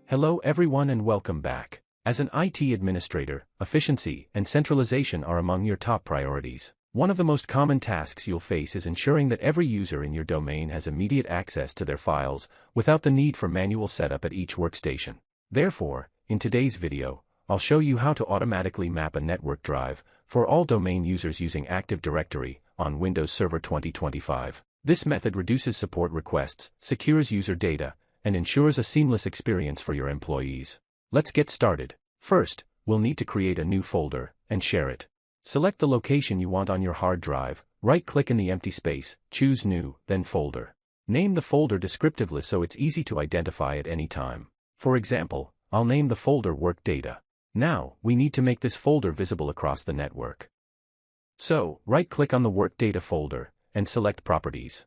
Hello everyone and welcome back. As an IT administrator, efficiency and centralization are among your top priorities. One of the most common tasks you'll face is ensuring that every user in your domain has immediate access to their files without the need for manual setup at each workstation. Therefore, in today's video, I'll show you how to automatically map a network drive for all domain users using Active Directory on Windows Server 2025. This method reduces support requests, secures user data, and ensures a seamless experience for your employees. Let's get started. First, we'll need to create a new folder and share it. Select the location you want on your hard drive, right-click in the empty space, choose New, then Folder. Name the folder descriptively so it's easy to identify at any time. For example, I'll name the folder WorkData. Now, we need to make this folder visible across the network. So, right-click on the WorkData folder and select Properties.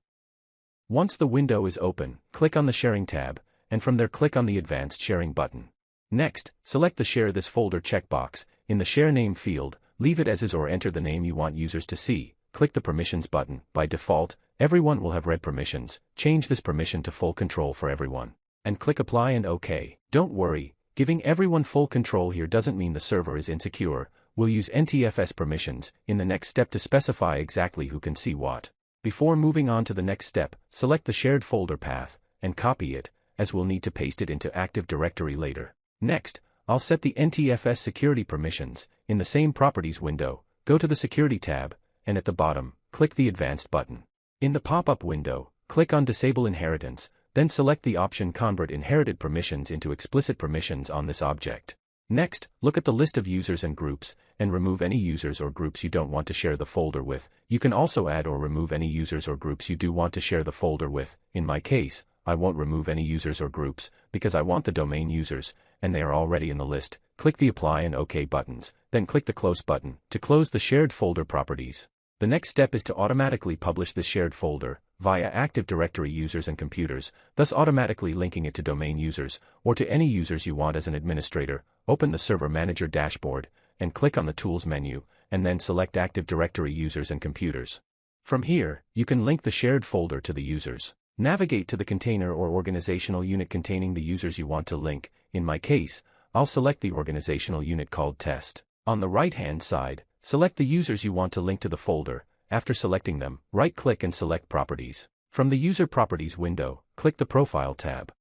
Once the window is open, click on the Sharing tab, and from there click on the Advanced Sharing button. Next, select the Share this folder checkbox. In the Share Name field, leave it as is or enter the name you want users to see. Click the Permissions button. By default, everyone will have read permissions. Change this permission to full control for everyone. And click Apply and OK. Don't worry, giving everyone full control here doesn't mean the server is insecure. We'll use NTFS permissions in the next step to specify exactly who can see what. Before moving on to the next step, select the shared folder path and copy it, as we'll need to paste it into Active Directory later. Next, I'll set the NTFS security permissions. In the same Properties window, go to the Security tab, and at the bottom, click the Advanced button. In the pop-up window, click on Disable Inheritance, then select the option Convert inherited permissions into explicit permissions on this object. Next, look at the list of users and groups, and remove any users or groups you don't want to share the folder with. You can also add or remove any users or groups you do want to share the folder with. In my case, I won't remove any users or groups, because I want the domain users, and they are already in the list. Click the Apply and OK buttons, then click the Close button to close the shared folder properties. The next step is to automatically publish the shared folder via Active Directory users and computers, thus automatically linking it to domain users, or to any users you want as an administrator. Open the Server Manager dashboard, and click on the Tools menu, and then select Active Directory users and computers. From here, you can link the shared folder to the users. Navigate to the container or organizational unit containing the users you want to link. In my case, I'll select the organizational unit called Test. On the right-hand side, select the users you want to link to the folder. After selecting them, right-click and select Properties. From the User Properties window, click the Profile tab.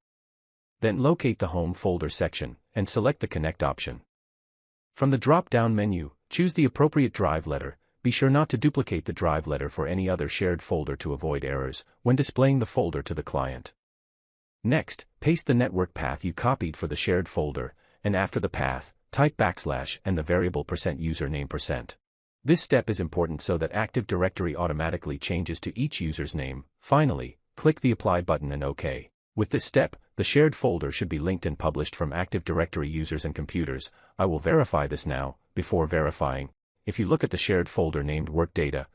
Then locate the Home folder section, and select the Connect option. From the drop-down menu, choose the appropriate drive letter. Be sure not to duplicate the drive letter for any other shared folder to avoid errors when displaying the folder to the client. Next, paste the network path you copied for the shared folder, and after the path, type / and the variable %username%. This step is important so that Active Directory automatically changes to each user's name. Finally, click the Apply button and OK. With this step, the shared folder should be linked and published from Active Directory users and computers. I will verify this now. Before verifying, if you look at the shared folder named WorkData,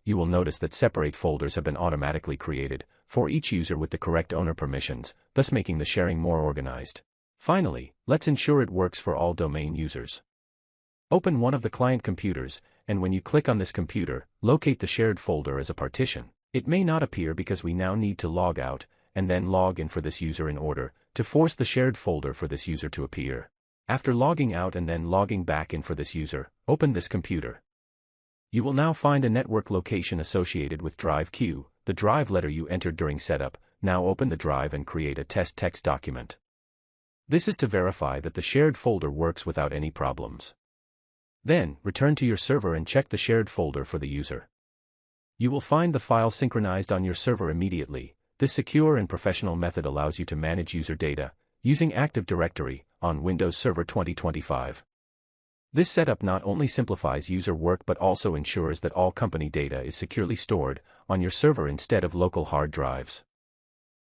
you will notice that separate folders have been automatically created for each user with the correct owner permissions, thus making the sharing more organized. Finally, let's ensure it works for all domain users. Open one of the client computers, and when you click on this computer, locate the shared folder as a partition. It may not appear because we now need to log out, and then log in for this user in order to force the shared folder for this user to appear. After logging out and then logging back in for this user, open this computer. You will now find a network location associated with drive Q, the drive letter you entered during setup. Now open the drive and create a test text document. This is to verify that the shared folder works without any problems. Then, return to your server and check the shared folder for the user. You will find the file synchronized on your server immediately. This secure and professional method allows you to manage user data using Active Directory on Windows Server 2025. This setup not only simplifies user work but also ensures that all company data is securely stored on your server instead of local hard drives.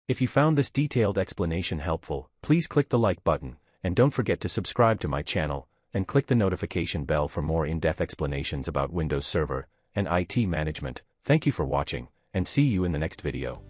If you found this detailed explanation helpful, please click the like button, and don't forget to subscribe to my channel, and click the notification bell for more in-depth explanations about Windows Server and IT management. Thank you for watching, and see you in the next video.